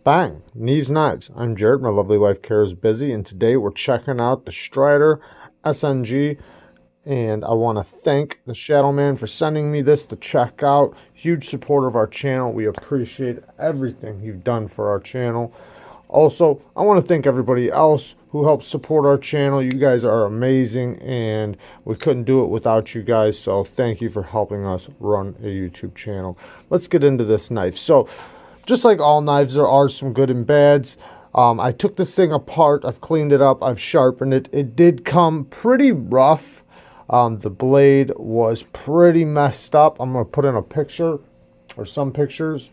Bang! Neeves Knives. I'm Jared, my lovely wife Kara is busy, and today we're checking out the Strider SNG, and I want to thank the Shadow Man for sending me this to check out. Huge supporter of our channel. We appreciate everything you've done for our channel. Also, I want to thank everybody else who helps support our channel. You guys are amazing, and we couldn't do it without you guys, so thank you for helping us run a YouTube channel. Let's get into this knife. So, just like all knives, there are some good and bads. I took this thing apart. I've cleaned it up. I've sharpened it. It did come pretty rough. The blade was pretty messed up. I'm going to put in a picture or some pictures.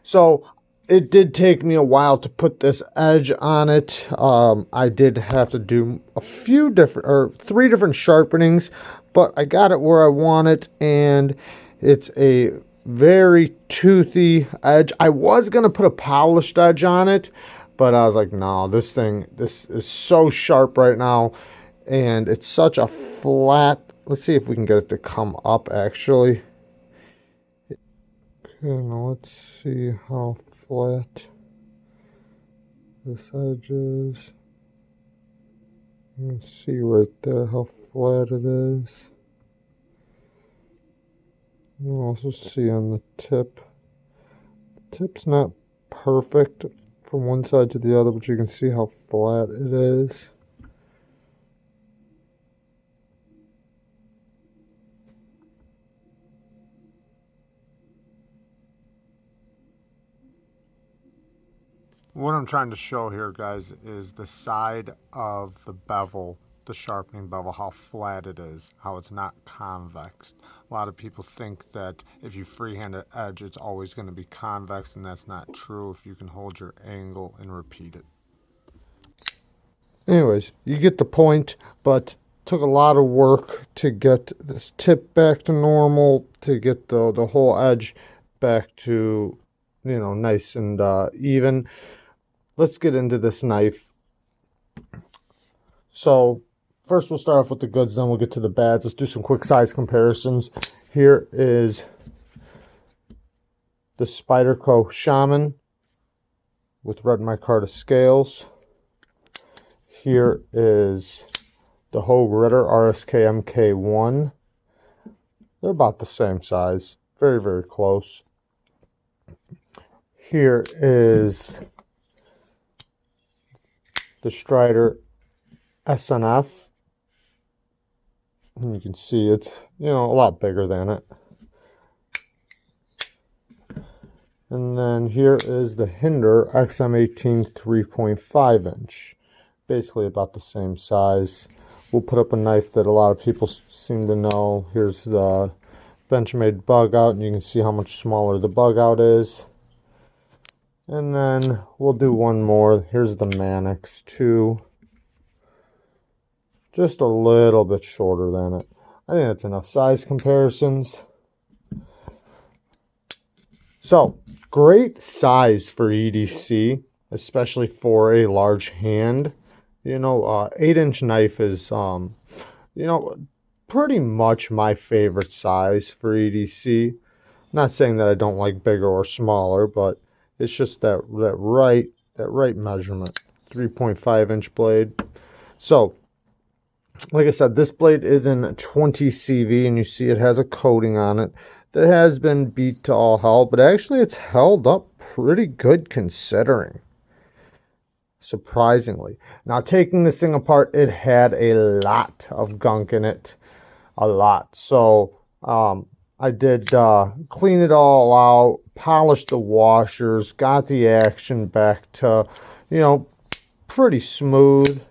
So it did take me a while to put this edge on it. I did have to do a few different, or 3 different sharpenings, but I got it where I want it, and it's a very toothy edge. I was going to put a polished edge on it, but I was like, no, this is so sharp right now, and it's such a flat. Let's see if we can get it to come up, actually. Okay, now let's see how flat this edge is. You can see right there how flat it is. You can also see on the tip. The tip's not perfect from one side to the other, but you can see how flat it is. What I'm trying to show here, guys, is the side of the bevel, the sharpening bevel, how flat it is, how it's not convex. A lot of people think that if you freehand an edge, it's always going to be convex, and that's not true if you can hold your angle and repeat it. Anyways, you get the point, but took a lot of work to get this tip back to normal, to get the whole edge back to, you know, nice and even. Let's get into this knife. So first we'll start off with the goods, then we'll get to the bads. Let's do some quick size comparisons. Here is the Spyderco Shaman with red micarta scales. Here is the Hogue Ritter RSK MK1. They're about the same size. Very, very close. Here is the Strider SNF. And you can see it's, you know, a lot bigger than it. And then here is the Hinder XM18 3.5 inch. Basically about the same size. We'll put up a knife that a lot of people seem to know. Here's the Benchmade bug out, and you can see how much smaller the bug out is. And then we'll do one more. Here's the Mannix 2. Just a little bit shorter than it. I think that's enough size comparisons. So, great size for EDC, especially for a large hand. You know, 8-inch knife is, you know, pretty much my favorite size for EDC. Not saying that I don't like bigger or smaller, but it's just that right measurement. 3.5 inch blade. So, like I said, this blade is in 20 CV, and you see it has a coating on it that has been beat to all hell, but actually it's held up pretty good considering. Surprisingly. Now, taking this thing apart, it had a lot of gunk in it. A lot. So, I did clean it all out, polished the washers, got the action back to, you know, pretty smooth.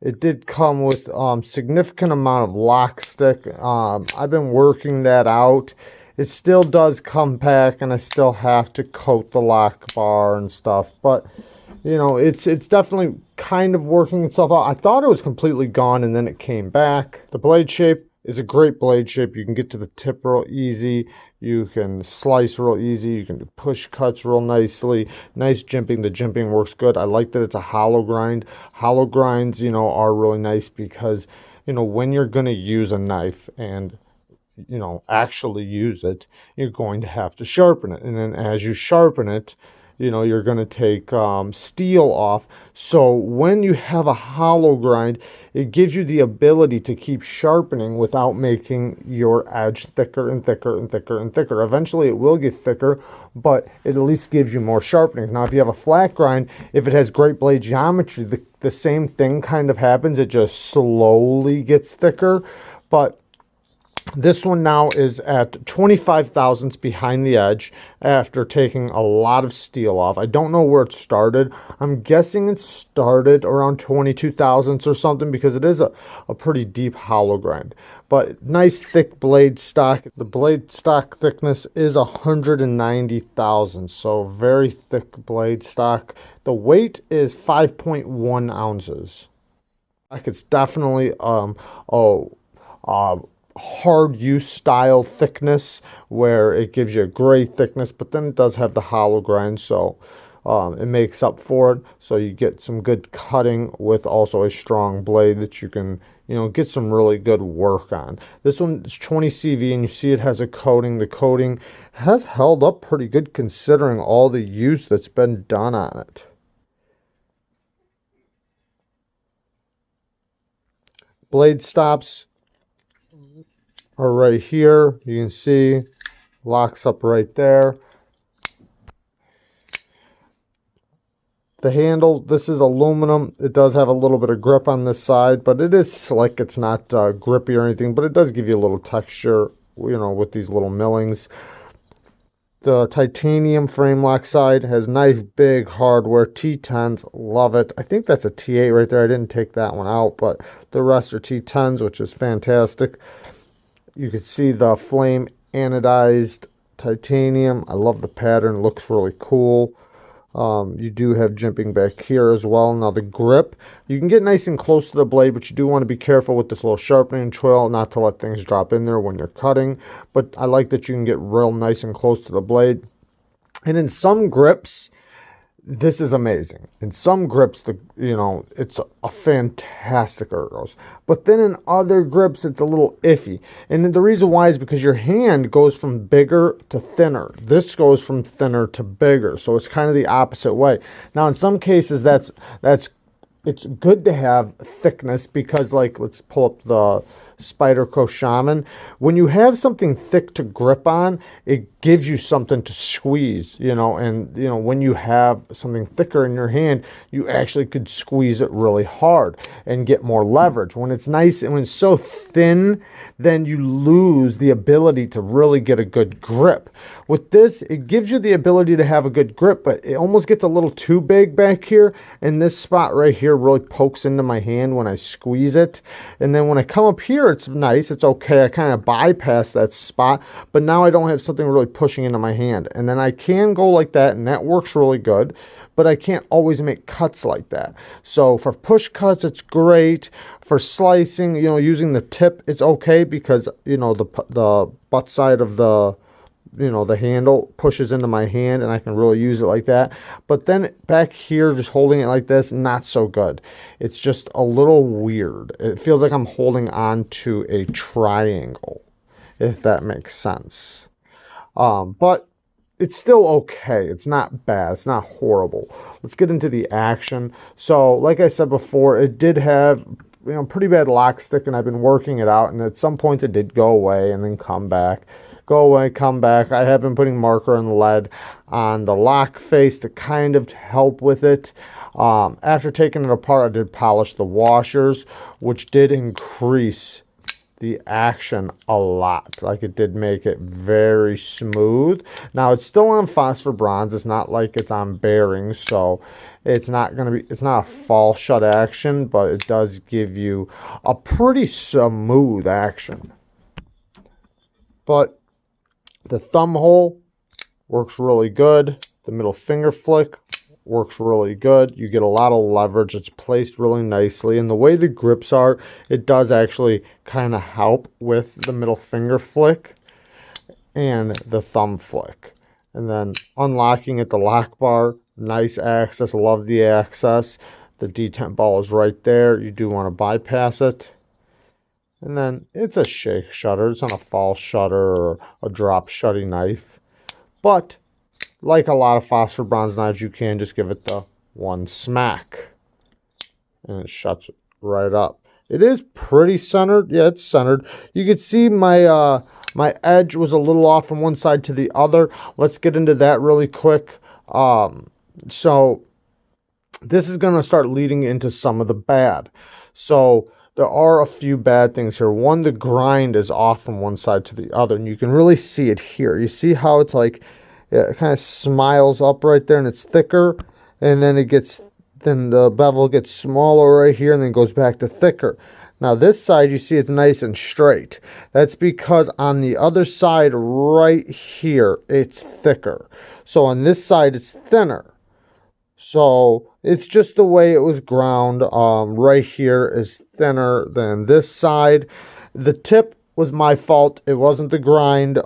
It did come with significant amount of lock stick. I've been working that out. It still does come back, and I still have to coat the lock bar and stuff. But, you know, it's definitely kind of working itself out. I thought it was completely gone, and then it came back. The blade shape, It's a great blade shape. You can get to the tip real easy. You can slice real easy. You can do push cuts real nicely. Nice jimping. The jimping works good. I like that it's a hollow grind. Hollow grinds, you know, are really nice because, you know, when you're going to use a knife and, you know, actually use it, you're going to have to sharpen it. And then as you sharpen it, you know, you're going to take steel off. So when you have a hollow grind, it gives you the ability to keep sharpening without making your edge thicker and thicker and thicker and thicker. Eventually it will get thicker, but it at least gives you more sharpening. Now if you have a flat grind, if it has great blade geometry, the same thing kind of happens. It just slowly gets thicker. But this one now is at 25 thousandths behind the edge after taking a lot of steel off. I don't know where it started. I'm guessing it started around 22 thousandths or something because it is a pretty deep hollow grind. But nice thick blade stock. The blade stock thickness is 190 thousandths, so very thick blade stock. The weight is 5.1 ounces. It's definitely hard use style thickness where it gives you a great thickness, but then it does have the hollow grind, so it makes up for it. So you get some good cutting with also a strong blade that you can, you know, get some really good work on. This one is 20 CV and you see it has a coating. The coating has held up pretty good considering all the use that's been done on it. Blade stops are right here. You can see locks up right there. The handle, this is aluminum. It does have a little bit of grip on this side, but it is slick. It's not grippy or anything, but it does give you a little texture, you know, with these little millings. The titanium frame lock side has nice big hardware T10s. Love it. I think that's a T8 right there. I didn't take that one out, but the rest are T10s, which is fantastic. You can see the flame anodized titanium. I love the pattern. It looks really cool. You do have jimping back here as well. Now the grip, you can get nice and close to the blade, but you do want to be careful with this little sharpening choil not to let things drop in there when you're cutting. But I like that you can get real nice and close to the blade. And in some grips, this is amazing. In some grips, you know, it's a fantastic ergos. But then in other grips, it's a little iffy. And the reason why is because your hand goes from bigger to thinner. This goes from thinner to bigger. So it's kind of the opposite way. Now, in some cases, it's good to have thickness because, like, let's pull up the Spyderco Shaman. When you have something thick to grip on, it gives you something to squeeze, you know, and, you know, when you have something thicker in your hand, you actually could squeeze it really hard and get more leverage. When it's nice and when it's so thin, then you lose the ability to really get a good grip. With this, it gives you the ability to have a good grip, but it almost gets a little too big back here, and this spot right here really pokes into my hand when I squeeze it. And then when I come up here, it's nice, it's okay. I kind of bypass that spot, but now I don't have something really pushing into my hand. And then I can go like that, and that works really good, but I can't always make cuts like that. So for push cuts, it's great. For slicing, you know, using the tip, it's okay because, you know, the butt side of the, you know, the handle pushes into my hand and I can really use it like that. But then back here, just holding it like this, not so good. It's just a little weird. It feels like I'm holding on to a triangle, if that makes sense. But it's still okay. It's not bad. It's not horrible. Let's get into the action. So, like I said before, it did have, you know, pretty bad lock stick, and I've been working it out, and at some points it did go away and then come back. Go away, come back. I have been putting marker and lead on the lock face to kind of help with it. After taking it apart, I did polish the washers, which did increase the action a lot. Like, it did make it very smooth. Now it's still on phosphor bronze. It's not like it's on bearings, so it's not a fall shut action, but it does give you a pretty smooth action. But the thumb hole works really good. The middle finger flick works really good. You get a lot of leverage. It's placed really nicely. And the way the grips are, it does actually kind of help with the middle finger flick and the thumb flick. And then unlocking at the lock bar, nice access. Love the access. The detent ball is right there. You do want to bypass it. And then it's a shake shutter. It's not a false shutter or a drop shutty knife. But like a lot of phosphor bronze knives, you can just give it the one smack. And it shuts right up. It is pretty centered. Yeah, it's centered. You can see my my edge was a little off from one side to the other. Let's get into that really quick. So this is going to start leading into some of the bad. So there are a few bad things here. One, the grind is off from one side to the other, and you can really see it here. You see how it's like, it kind of smiles up right there, and it's thicker, and then then the bevel gets smaller right here, and then goes back to thicker. Now this side, you see it's nice and straight. That's because on the other side right here, it's thicker. So on this side, it's thinner. So it's just the way it was ground. Right here is thinner than this side. The tip was my fault. It wasn't the grind.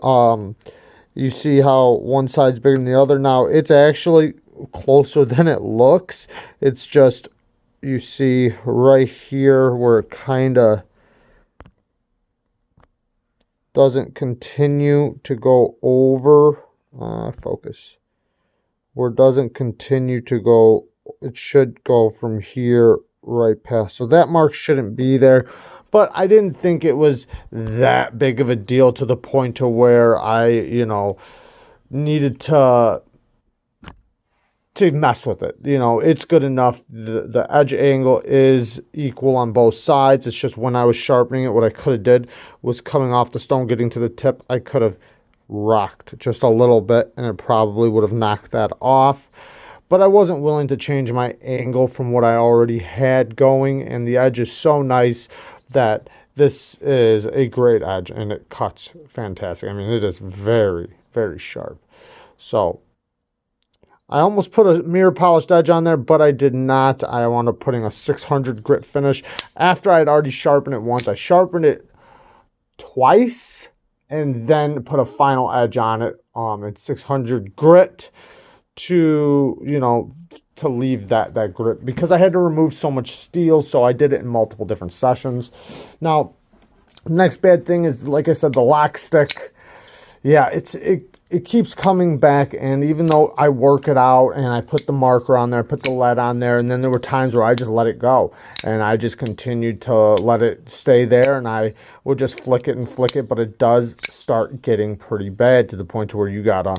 You see how one side's bigger than the other. Now it's actually closer than it looks. It's just, you see right here where it kind of doesn't continue to go over. Focus. Where it doesn't continue to go, it should go from here right past. So that mark shouldn't be there. But I didn't think it was that big of a deal to the point to where I, needed to mess with it. It's good enough. The edge angle is equal on both sides. It's just when I was sharpening it, what I could have did was coming off the stone, getting to the tip, I could have rocked just a little bit and it probably would have knocked that off. But I wasn't willing to change my angle from what I already had going, and the edge is so nice that this is a great edge and it cuts fantastic. I mean, it is very, very sharp. So I almost put a mirror polished edge on there, but I did not. I wound up putting a 600 grit finish after I had already sharpened it once. I sharpened it twice and then put a final edge on it at 600 grit to, to leave that grit, because I had to remove so much steel, so I did it in multiple different sessions. Now, next bad thing is, like I said, the lock stick. Yeah, it keeps coming back, and even though I work it out and I put the marker on there, put the lead on there, and then there were times where I just let it go and I just continued to let it stay there, and I would just flick it, but it does start getting pretty bad to the point to where you gotta,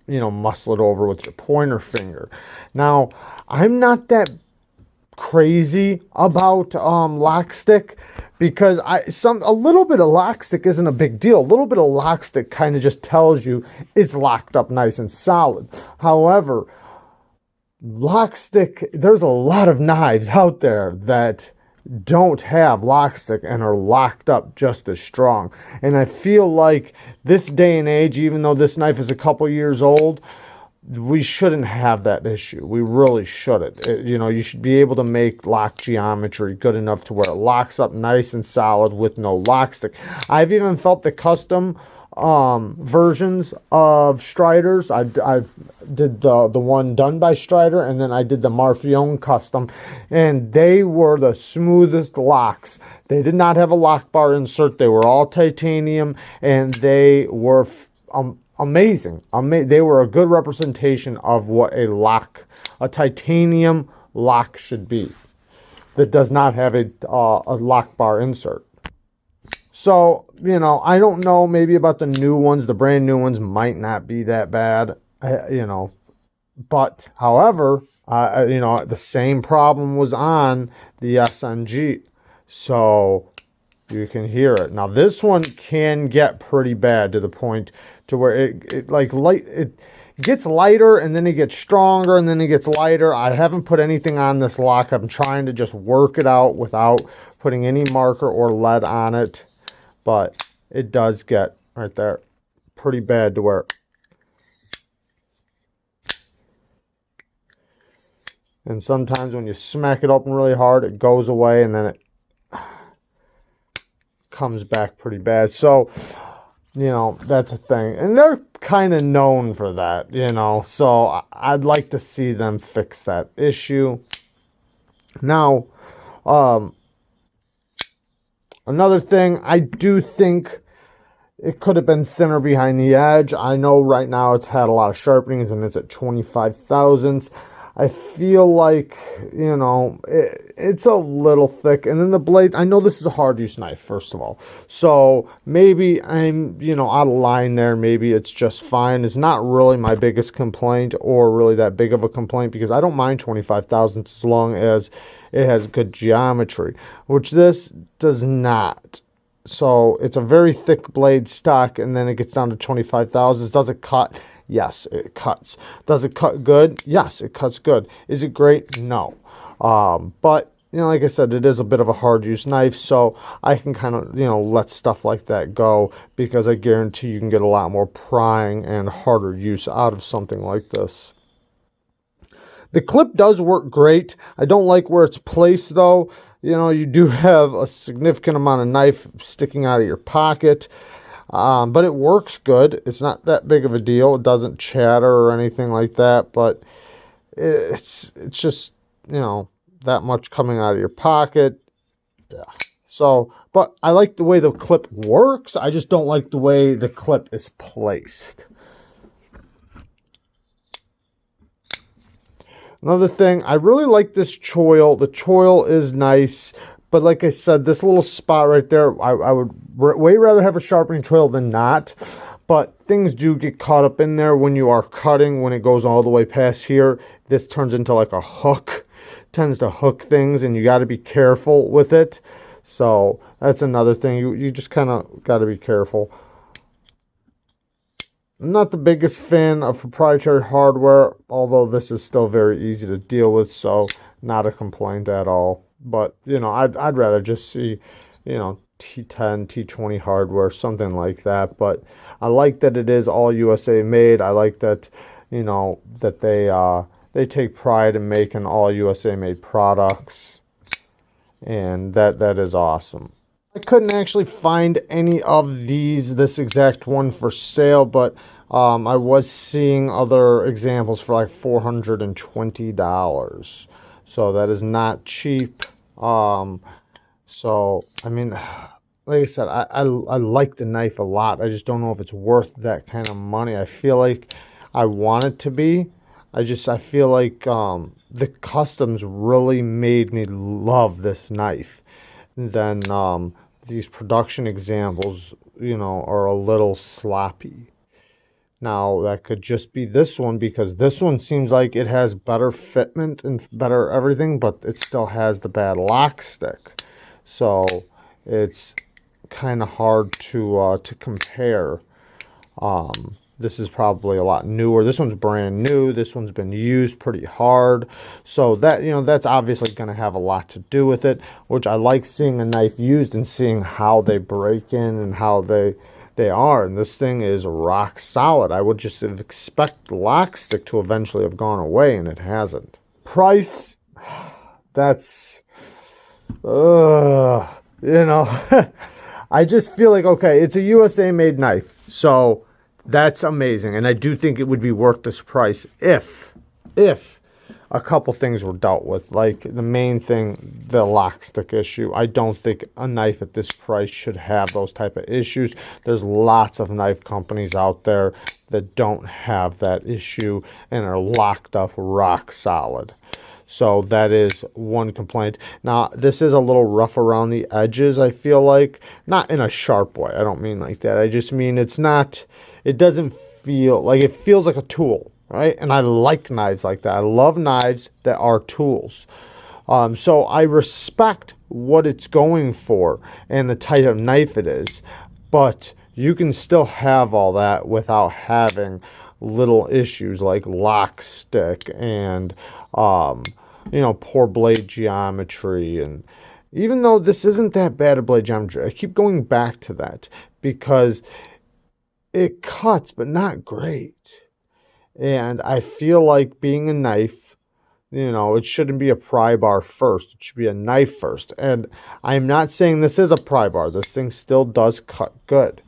muscle it over with your pointer finger. Now, I'm not that crazy about lock stick, because a little bit of lock stick isn't a big deal. A little bit of lock stick kind of just tells you it's locked up nice and solid. However, lock stick, there's a lot of knives out there that don't have lock stick and are locked up just as strong. And I feel like this day and age, even though this knife is a couple years old, we shouldn't have that issue. We really shouldn't. You should be able to make lock geometry good enough to where it locks up nice and solid with no lock stick. I've even felt the custom versions of Striders. I did the one done by Strider, and then I did the Marfione custom, and they were the smoothest locks. They did not have a lock bar insert. They were all titanium, and they were amazing. They were a good representation of what a titanium lock should be, that does not have a lock bar insert. So, I don't know, maybe about the new ones. The brand new ones might not be that bad, but however, the same problem was on the SNG, so you can hear it. Now this one can get pretty bad to the point to where it gets lighter, and then it gets stronger, and then it gets lighter. I haven't put anything on this lock. I'm trying to just work it out without putting any marker or lead on it, but it does get right there pretty bad to where And sometimes when you smack it open really hard, it goes away and then it comes back pretty bad. So, you know, that's a thing. And they're kind of known for that, you know. So I'd like to see them fix that issue. Now, another thing, I do think it could have been thinner behind the edge. I know right now it's had a lot of sharpenings and it's at 25 thousandths. I feel like, you know, it's a little thick. And then the blade, I know this is a hard use knife, first of all. So maybe I'm, you know, out of line there. Maybe it's just fine. It's not really my biggest complaint or really that big of a complaint because I don't mind 25 thousandths as long as it has good geometry, which this does not. So it's a very thick blade stock, and then it gets down to 25 thousandths. Does it cut? Yes, it cuts. Does it cut good? Yes, it cuts good. Is it great? No. But, you know, like I said, it is a bit of a hard use knife, so I can kind of, you know, let stuff like that go because I guarantee you can get a lot more prying and harder use out of something like this. The clip does work great. I don't like where it's placed, though. You know, you do have a significant amount of knife sticking out of your pocket, but it works good. It's not that big of a deal. It doesn't chatter or anything like that, but it's just, you know, that much coming out of your pocket. Yeah. So, but I like the way the clip works. I just don't like the way the clip is placed. Another thing, I really like this choil. The choil is nice, but like I said, this little spot right there, I would way rather have a sharpening choil than not. But things do get caught up in there when you are cutting. When it goes all the way past here, this turns into like a hook. It tends to hook things, and you got to be careful with it. So that's another thing. You just kind of got to be careful. I'm not the biggest fan of proprietary hardware, although this is still very easy to deal with, so not a complaint at all. But, you know, I'd rather just see, you know, T10, T20 hardware, something like that. But I like that it is all USA made. I like that, you know, that they take pride in making all USA made products, and that is awesome. I couldn't actually find any of this exact one for sale, but I was seeing other examples for like $420. So that is not cheap. So, I mean, like I said, I like the knife a lot. I just don't know if it's worth that kind of money. I feel like I want it to be. I feel like the customs really made me love this knife. And then these production examples, you know, are a little sloppy. Now, that could just be this one, because this one seems like it has better fitment and better everything, but it still has the bad lock stick. So it's kind of hard to compare. This is probably a lot newer. This one's brand new. This one's been used pretty hard. So that, you know, that's obviously going to have a lot to do with it, which I like seeing a knife used and seeing how they break in and how they are. And this thing is rock solid. I would just expect the lock stick to eventually have gone away, and it hasn't. Price, that's, you know, I just feel like, okay, it's a USA made knife. So that's amazing, and I do think it would be worth this price if a couple things were dealt with. Like the main thing, the lock stick issue. I don't think a knife at this price should have those type of issues. There's lots of knife companies out there that don't have that issue and are locked up rock solid. So that is one complaint. Now, this is a little rough around the edges, I feel like. Not in a sharp way. I don't mean like that. I just mean it's not... It doesn't feel like, it feels like a tool, right? And I like knives like that. I love knives that are tools. So I respect what it's going for and the type of knife it is. But you can still have all that without having little issues like lock stick and, you know, poor blade geometry. And even though this isn't that bad of blade geometry, I keep going back to that because it cuts, but not great. And I feel like being a knife, You know, it shouldn't be a pry bar first. It should be a knife first. And I'm not saying this is a pry bar. This thing still does cut good.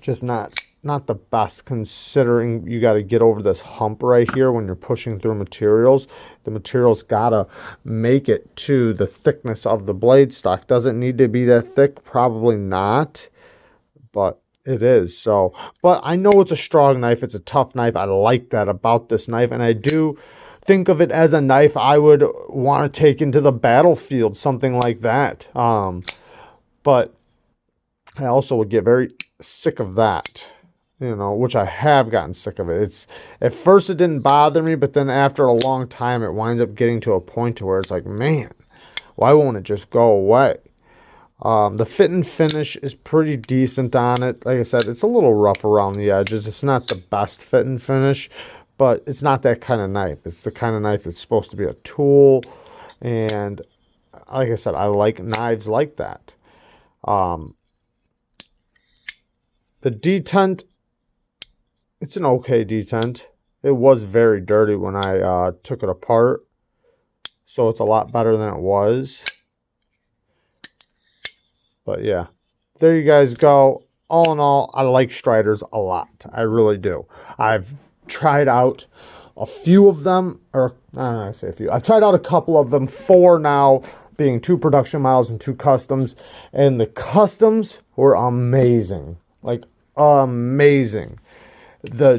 Just not the best, considering you got to get over this hump right here when you're pushing through materials. The materials gotta make it to the thickness of the blade stock. Does it need to be that thick? Probably not, but it is. So, but I know it's a strong knife. It's a tough knife. I like that about this knife, and I do think of it as a knife I would want to take into the battlefield, something like that. But I also would get very sick of that, you know, which I have gotten sick of it. It's, at first it didn't bother me, but then after a long time it winds up getting to a point to where it's like, man, why won't it just go away? The fit and finish is pretty decent on it. Like I said, it's a little rough around the edges. It's not the best fit and finish, but it's not that kind of knife. It's the kind of knife that's supposed to be a tool. And like I said, I like knives like that. The detent, it's an okay detent. It was very dirty when I took it apart, so it's a lot better than it was. But yeah, there you guys go. All in all, I like Striders a lot. I really do. I've tried out a few of them, or I say a few. I've tried out a couple of them, 4 now, being 2 production models and 2 customs. And the customs were amazing. Like, amazing.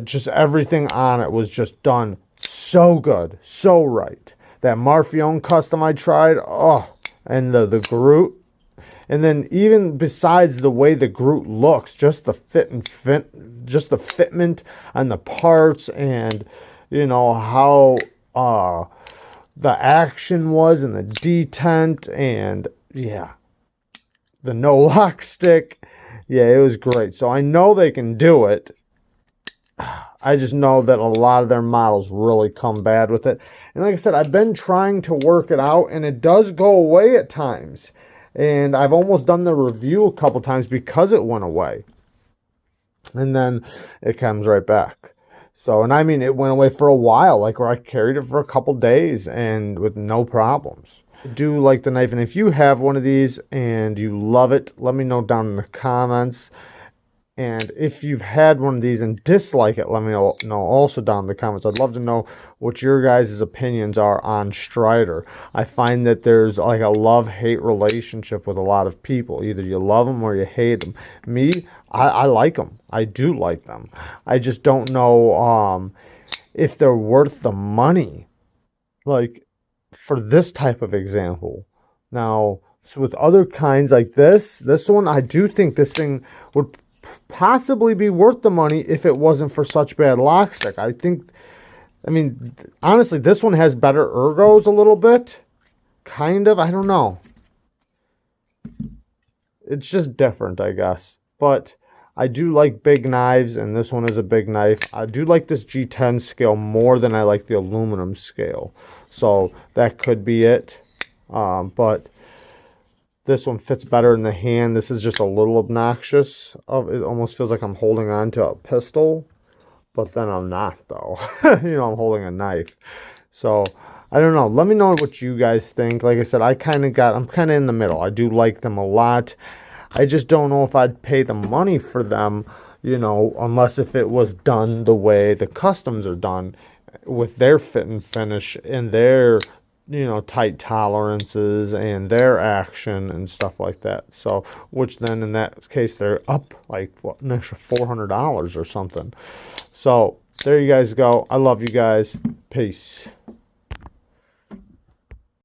Just everything on it was just done so good, so right. That Marfione custom I tried, oh, and the Groot. And then even besides the way the Groot looks, just the just the fitment on the parts, and you know how the action was, and the detent, and yeah, the no lock stick. Yeah, it was great. So I know they can do it. I just know that a lot of their models really come bad with it. And like I said, I've been trying to work it out, and it does go away at times. And I've almost done the review a couple times because it went away. And then it comes right back. So, and I mean, it went away for a while, like where I carried it for a couple days and with no problems. I do like the knife, and if you have one of these and you love it, let me know down in the comments. And if you've had one of these and dislike it, let me know also down in the comments. I'd love to know what your guys' opinions are on Strider. I find that there's like a love-hate relationship with a lot of people. Either you love them or you hate them. Me, I like them. I do like them. I just don't know if they're worth the money. Like, for this type of example. Now, so with other kinds like this one, I do think this thing would possibly be worth the money if it wasn't for such bad lock stick. I mean, honestly, this one has better ergos a little bit. Kind of, I don't know. It's just different, I guess. But I do like big knives, and this one is a big knife. I do like this G10 scale more than I like the aluminum scale. So that could be it. But this one fits better in the hand. This is just a little obnoxious. It almost feels like I'm holding on to a pistol. But then I'm not, though. You know, I'm holding a knife. So, I don't know. Let me know what you guys think. Like I said, I'm kind of in the middle. I do like them a lot. I just don't know if I'd pay the money for them, you know, unless if it was done the way the customs are done, with their fit and finish and their, you know, tight tolerances and their action and stuff like that. So, which then in that case, they're up like, what, an extra $400 or something. So, there you guys go. I love you guys. Peace.